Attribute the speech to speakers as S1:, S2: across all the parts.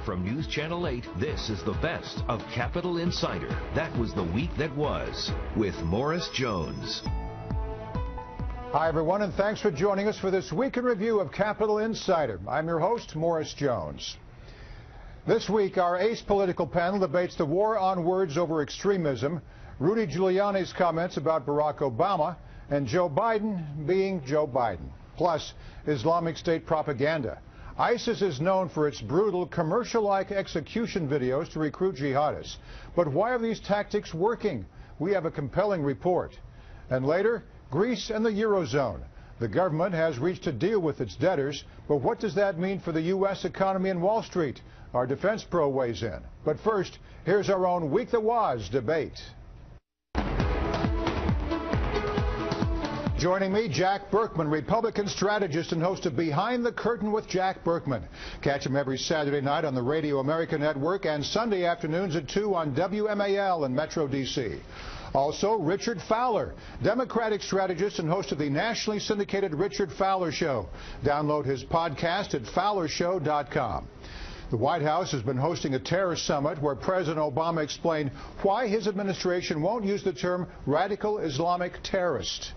S1: from News Channel 8, this is the best of Capitol Insider. That was the week that was, with Morris Jones.
S2: Hi, everyone, and thanks for joining us for this week in review of Capitol Insider. I'm your host, Morris Jones. This week, our ace political panel debates the war on words over extremism, Rudy Giuliani's comments about Barack Obama, and Joe Biden being Joe Biden, plus Islamic State propaganda. ISIS is known for its brutal, commercial-like execution videos to recruit jihadists. But why are these tactics working? We have a compelling report. And later, Greece and the Eurozone. The government has reached a deal with its debtors, but what does that mean for the U.S. economy and Wall Street? Our defense pro weighs in. But first, here's our own Week That Was debate. Joining me, Jack Berkman, Republican strategist and host of Behind the Curtain with Jack Berkman. Catch him every Saturday night on the Radio America Network and Sunday afternoons at 2 on WMAL in Metro D.C. Also, Richard Fowler, Democratic strategist and host of the nationally syndicated Richard Fowler Show. Download his podcast at fowlershow.com. The White House has been hosting a terrorist summit where President Obama explained why his administration won't use the term radical Islamic terrorist.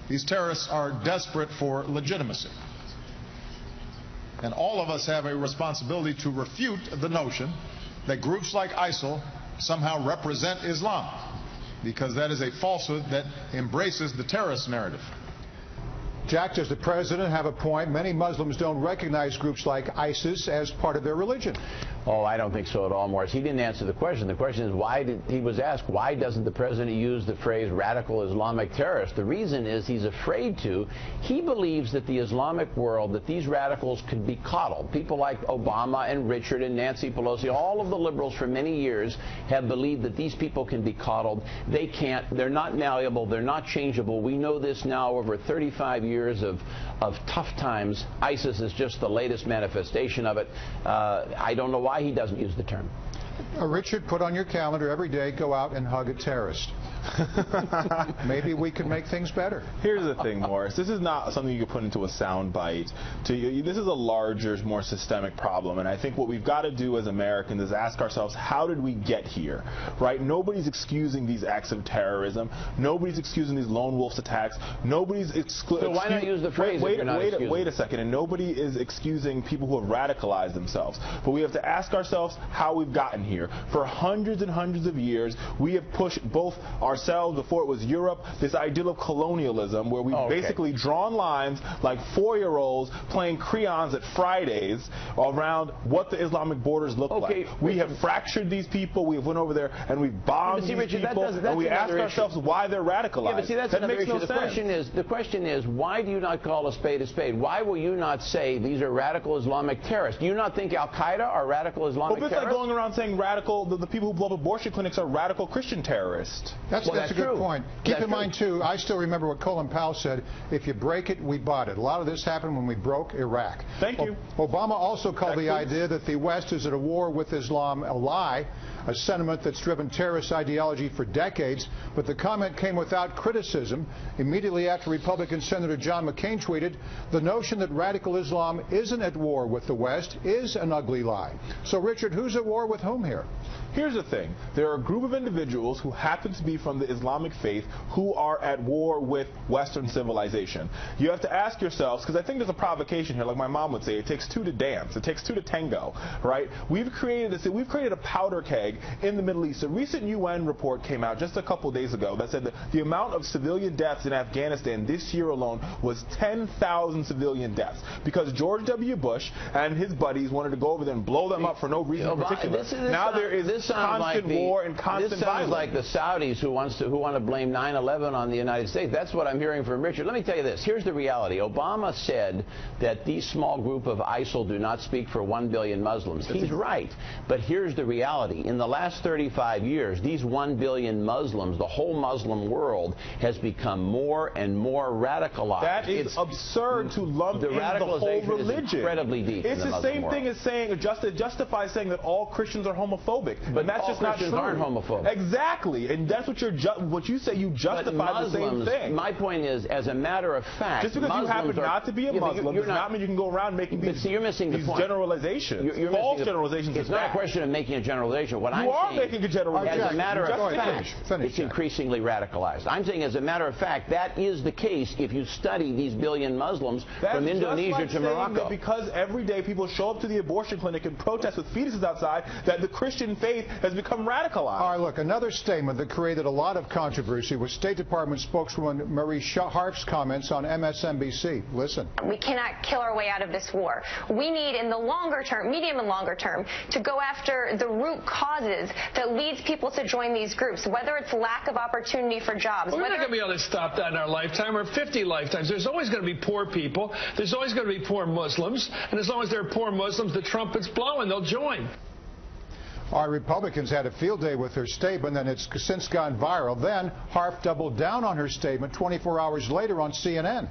S3: These terrorists are desperate for legitimacy. And all of us have a responsibility to refute the notion that groups like ISIL somehow represent Islam, because that is a falsehood that embraces the terrorist narrative.
S2: Jack, does the president have a point? Many Muslims don't recognize groups like ISIS as part of their religion.
S4: Oh, I don't think so at all, Morris. He didn't answer the question. The question is, he was asked, why doesn't the president use the phrase radical Islamic terrorist? The reason is he's afraid to. He believes that the Islamic world, that these radicals could be coddled. People like Obama and Richard and Nancy Pelosi, all of the liberals for many years have believed that these people can be coddled. They can't. They're not malleable. They're not changeable. We know this now over 35 years of tough times. ISIS is just the latest manifestation of it. I don't know why he doesn't use the term.
S2: Richard, put on your calendar every day, go out and hug a terrorist. Maybe we can make things better.
S5: Here's the thing, Morris. This is not something you can put into a sound bite. This is a larger, more systemic problem, and I think what we've got to do as Americans is ask ourselves, how did we get here? Right? Nobody's excusing these acts of terrorism. Nobody's excusing these lone wolf attacks. Nobody's
S4: So why not use the phrase
S5: wait a second. And nobody is excusing people who have radicalized themselves. But we have to ask ourselves how we've gotten here. For hundreds and hundreds of years, we have pushed both ourselves, before it was Europe, this ideal of colonialism where we've basically drawn lines like 4-year-olds playing crayons at Fridays around what the Islamic borders look like. We have fractured these people. We have went over there and we've bombed these people, and we ask ourselves why they're radicalized.
S4: Yeah, but see, that's another issue. The question is, why do you not call a spade a spade? Why will you not say these are radical Islamic terrorists? Do you not think Al-Qaeda are radical Islamic terrorists?
S5: Well, it's like going around saying the people who blow up abortion clinics are radical Christian terrorists.
S2: That's a good point. Keep in mind, too, I still remember what Colin Powell said, if you break it, we bought it. A lot of this happened when we broke Iraq.
S5: Thank you.
S2: Obama also called the idea that the West is at a war with Islam a lie, a sentiment that's driven terrorist ideology for decades, but the comment came without criticism. Immediately after Republican Senator John McCain tweeted, the notion that radical Islam isn't at war with the West is an ugly lie. So, Richard, who's at war with whom here?
S5: Here's the thing. There are a group of individuals who happen to be from the Islamic faith who are at war with Western civilization. You have to ask yourselves, because I think there's a provocation here, like my mom would say, it takes two to dance, it takes two to tango, right? We've created a powder keg in the Middle East. A recent UN report came out just a couple days ago that said that the amount of civilian deaths in Afghanistan this year alone was 10,000 civilian deaths, because George W. Bush and his buddies wanted to go over there and blow them up for no reason in particular. Now there is constant war and constant violence.
S4: This sounds like the Saudis who want to blame 9/11 on the United States. That's what I'm hearing from Richard. Let me tell you this. Here's the reality. Obama said that these small group of ISIL do not speak for 1 billion Muslims. He's right. But here's the reality. In the last 35 years, these 1 billion Muslims, the whole Muslim world, has become more and more radicalized.
S5: That is absurd to lump in the whole religion.
S4: Is incredibly deep.
S5: It's the same thing as saying, justify saying that all Christians are homophobic.
S4: But
S5: and that's
S4: all
S5: just not
S4: Christians
S5: true.
S4: aren't homophobic.
S5: Exactly, and that's what what you say. You justify the same thing.
S4: My point is, as a matter of fact,
S5: just because
S4: Muslims
S5: you happen not to be a Muslim does not mean you can go around making these,
S4: you're missing the point.
S5: Generalizations. False generalizations.
S4: It's not a question of making a generalization. What I'm saying,
S5: making a generalization.
S4: As a matter of fact, it's increasingly radicalized. I'm saying, as a matter of fact, that is the case if you study these billion Muslims from Indonesia to Morocco.
S5: That because every day people show up to the abortion clinic and protest with fetuses outside, that the Christian faith has become radicalized.
S2: All right, look, another statement that created a lot of controversy was State Department spokeswoman Marie Harf's comments on MSNBC. Listen.
S6: We cannot kill our way out of this war. We need, in the longer term, medium and longer term, to go after the root causes that leads people to join these groups, whether it's lack of opportunity for jobs.
S7: Well, we're not going to be able to stop that in our lifetime or 50 lifetimes. There's always going to be poor people. There's always going to be poor Muslims. And as long as there are poor Muslims, the trumpet's blowing. They'll join.
S2: Our Republicans had a field day with her statement, and it's since gone viral. Then Harf doubled down on her statement 24 hours later on CNN.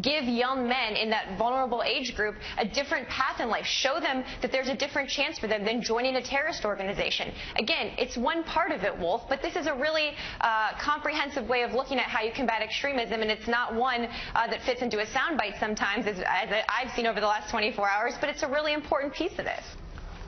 S6: Give young men in that vulnerable age group a different path in life. Show them that there's a different chance for them than joining a terrorist organization. Again, it's one part of it, Wolf, but this is a really comprehensive way of looking at how you combat extremism, and it's not one that fits into a soundbite sometimes, as I've seen over the last 24 hours, but it's a really important piece of this.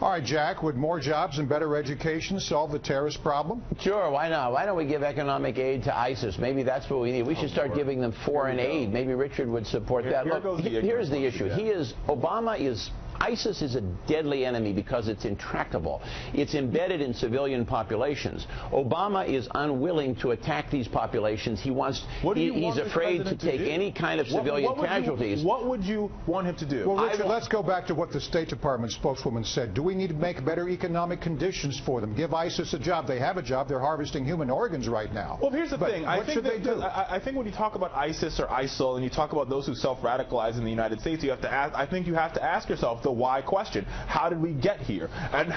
S2: All right, Jack, would more jobs and better education solve the terrorist problem?
S4: Sure, why not? Why don't we give economic aid to ISIS? Maybe that's what we need. We should start giving them foreign aid. Maybe Richard would support that. Look, here's the issue. ISIS is a deadly enemy because it's intractable. It's embedded in civilian populations. Obama is unwilling to attack these populations. He's afraid to take any kind of civilian casualties.
S5: What would you want him to do?
S2: Well, Richard, let's go back to what the State Department spokeswoman said. Do we need to make better economic conditions for them? Give ISIS a job. They have a job. They're harvesting human organs right now.
S5: Well, here's the thing.
S2: What should they do?
S5: I think when you talk about ISIS or ISIL and you talk about those who self-radicalize in the United States, I think you have to ask yourself the why question. How did we get here? And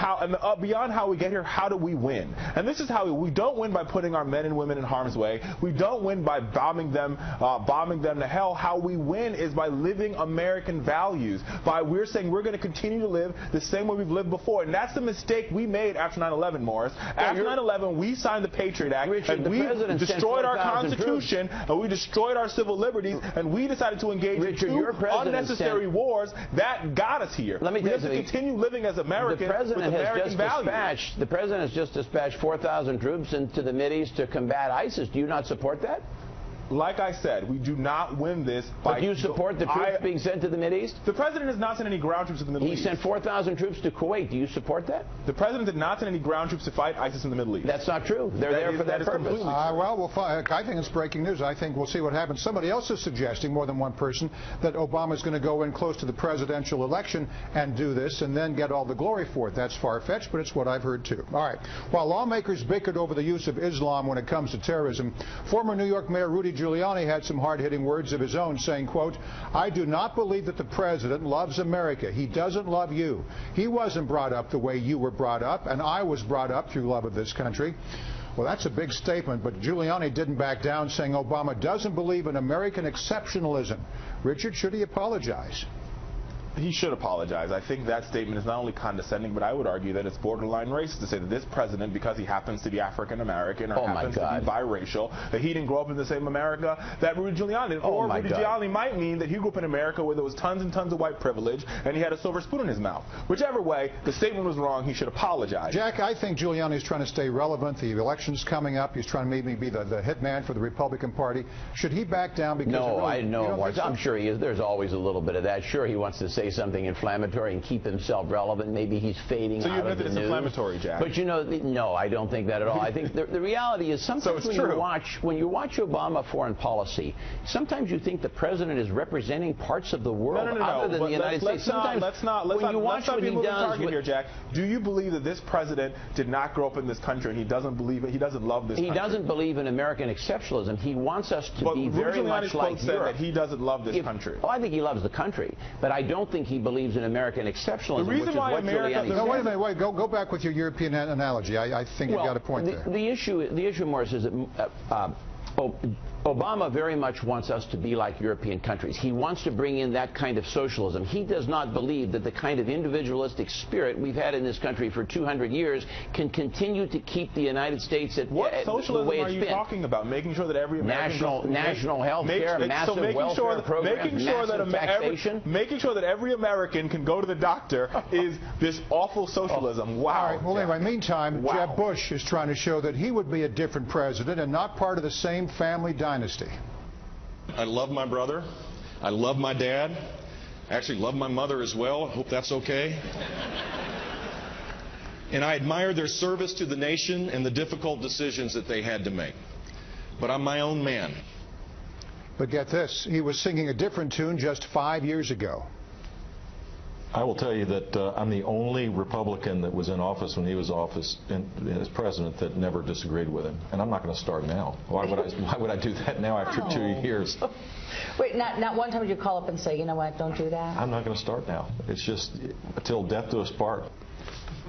S5: beyond how we get here, how do we win? And this is how we don't win by putting our men and women in harm's way. We don't win by bombing them to hell. How we win is by living American values. We're saying we're going to continue to live the same way we've lived before. And that's the mistake we made after 9/11, Morris. After 9/11, we signed the Patriot Act,
S4: Richard,
S5: and we destroyed our Constitution, and we destroyed our civil liberties, and we decided to engage in two unnecessary wars that got us here. We have to continue living as Americans with American values.
S4: The president has just dispatched 4,000 troops into the Mideast to combat ISIS. Do you not support that?
S5: Like I said, we do not win this by...
S4: But do you support the troops being sent to the Mideast?
S5: The president has not sent any ground troops to the Middle East.
S4: He sent 4,000 troops to Kuwait. Do you support that?
S5: The president did not send any ground troops to fight ISIS in the Middle East.
S4: That's not true. They're there for that purpose.
S2: Well, I think it's breaking news. I think we'll see what happens. Somebody else is suggesting, more than one person, that Obama's going to go in close to the presidential election and do this and then get all the glory for it. That's far-fetched, but it's what I've heard too. All right. While lawmakers bickered over the use of Islam when it comes to terrorism, former New York Mayor Rudy Giuliani had some hard-hitting words of his own, saying, quote, "I do not believe that the president loves America. He doesn't love you. He wasn't brought up the way you were brought up, and I was brought up through love of this country." Well, that's a big statement, but Giuliani didn't back down, saying Obama doesn't believe in American exceptionalism. Richard, should he apologize?
S5: He should apologize. I think that statement is not only condescending, but I would argue that it's borderline racist to say that this president, because he happens to be African American or happens to be biracial, that he didn't grow up in the same America that Rudy Giuliani did. Or Rudy Giuliani might mean that he grew up in America where there was tons and tons of white privilege and he had a silver spoon in his mouth. Whichever way, the statement was wrong. He should apologize.
S2: Jack, I think Giuliani is trying to stay relevant. The election's coming up. He's trying to maybe be the hitman for the Republican Party. Should he back down? Because
S4: I'm sure he is. There's always a little bit of that. Sure, he wants to say something inflammatory and keep himself relevant. Maybe he's fading out of the news. So you admit that it's inflammatory, Jack? But no, I don't think that at all. I think the reality is sometimes when you watch Obama foreign policy, sometimes you think the president is representing parts of the world other than the United States.
S5: Let's not be moving target here, Jack. Do you believe that this president did not grow up in this country and he doesn't love this country?
S4: He doesn't believe in American exceptionalism. He wants us to be very much like Europe.
S5: Said that he doesn't love this country.
S4: Oh, I think he loves the country, but I don't think he believes in American exceptionalism.
S5: The reason why America...
S2: No, wait a minute. Go back with your European analogy. I think you've got a point there.
S4: The issue, Morris, is that Obama very much wants us to be like European countries. He wants to bring in that kind of socialism. He does not believe that the kind of individualistic spirit we've had in this country for 200 years can continue to keep the United States at
S5: what socialism
S4: the way
S5: are
S4: it's
S5: you
S4: been.
S5: Talking about? Making sure that every American
S4: national health care, massive welfare programs, massive taxation.
S5: Making sure that every American can go to the doctor is this awful socialism. Wow.
S2: All right. Well, anyway, meantime,
S5: wow.
S2: Jeb Bush is trying to show that he would be a different president and not part of the same family dynasty.
S8: I love my brother. I love my dad. I actually love my mother as well. I hope that's okay. And I admire their service to the nation and the difficult decisions that they had to make. But I'm my own man.
S2: But get this, he was singing a different tune just 5 years ago.
S9: I will tell you that I'm the only Republican that was in office when he was as president that never disagreed with him, and I'm not going to start now. Why would I do that now after 2 years?
S10: Wait, not one time would you call up and say, you know what, don't do that?
S9: I'm not going to start now. It's just until death do us part.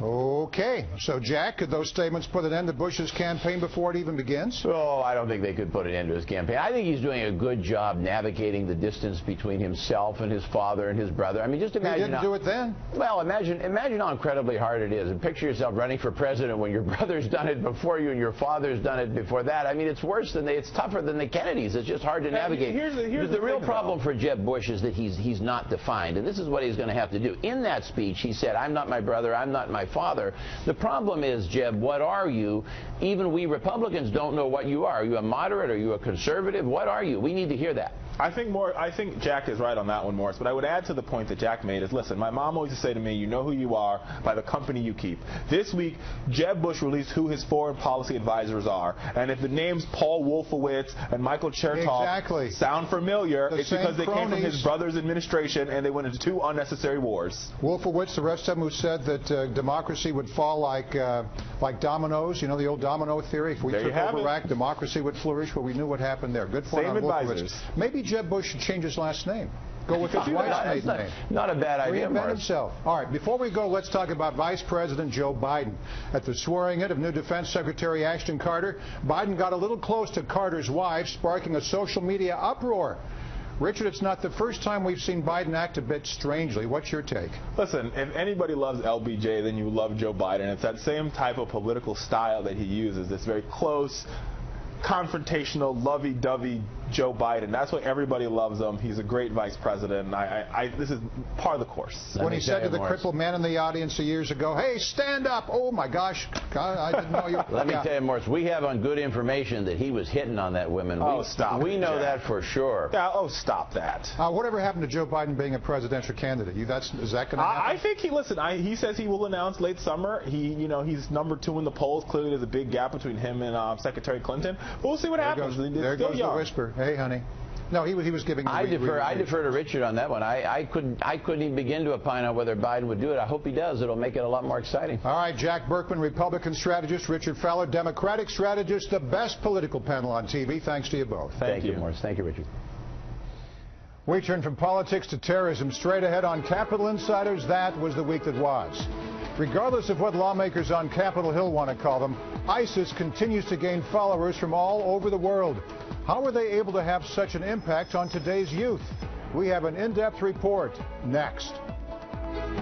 S2: Okay. So, Jack, could those statements put an end to Bush's campaign before it even begins?
S4: Oh, I don't think they could put an end to his campaign. I think he's doing a good job navigating the distance between himself and his father and his brother. I mean, just imagine.
S2: He didn't do it then.
S4: Well, imagine how incredibly hard it is. And picture yourself running for president when your brother's done it before you and your father's done it before that. I mean, it's worse than it's tougher than the Kennedys. It's just hard to navigate.
S5: Here's
S4: the real problem for Jeb Bush is that he's not defined, and this is what he's going to have to do. In that speech, he said, "I'm not my brother. I'm not my father." The problem is, Jeb, what are you? Even we Republicans don't know what you are. Are you a moderate? Are you a conservative? What are you? We need to hear that.
S5: I think Jack is right on that one, Morris. But I would add to the point that Jack made is, listen, my mom always used to say to me, you know who you are by the company you keep. This week, Jeb Bush released who his foreign policy advisors are. And if the names Paul Wolfowitz and Michael Chertoff sound familiar, it's because they came from his brother's administration and they went into 2 unnecessary wars.
S2: Wolfowitz, the rest of them who said that democracy would fall like dominoes, you know, the old domino theory. If we took over Iraq, democracy would flourish. Well, we knew what happened there. Good point on Wolfowitz. Maybe Jeb Bush should change his last name. Go with his wife's maiden name.
S4: Not a bad idea,
S2: Reinvent himself. All right, before we go, let's talk about Vice President Joe Biden. At the swearing-in of new Defense Secretary Ashton Carter, Biden got a little close to Carter's wife, sparking a social media uproar. Richard, it's not the first time we've seen Biden act a bit strangely. What's your take?
S5: Listen, if anybody loves LBJ, then you love Joe Biden. It's that same type of political style that he uses, this very close, confrontational, lovey-dovey Joe Biden. That's why everybody loves him. He's a great vice president. This is part of the course.
S2: When he said to the crippled man in the audience years ago, "Hey, stand up!" Oh my gosh, God, I didn't know you.
S4: Let me tell you, Morris, we have on good information that he was hitting on that woman.
S5: Stop.
S4: We know that for sure.
S5: Yeah, stop that.
S2: Whatever happened to Joe Biden being a presidential candidate? Is that going to happen?
S5: I think he says he will announce late summer. He's number 2 in the polls. Clearly, there's a big gap between him and Secretary Clinton. But we'll see what happens.
S2: There goes the whisper. Hey, honey. No, he was giving.
S4: I defer to Richard on that one. I couldn't even begin to opine on whether Biden would do it. I hope he does. It'll make it a lot more exciting.
S2: All right, Jack Berkman, Republican strategist, Richard Fowler, Democratic strategist, the best political panel on TV. Thanks to you both.
S4: Thank you, Morris. Thank you, Richard.
S2: We turn from politics to terrorism. Straight ahead on Capitol Insiders, that was the week that was. Regardless of what lawmakers on Capitol Hill want to call them, ISIS continues to gain followers from all over the world. How are they able to have such an impact on today's youth? We have an in-depth report next.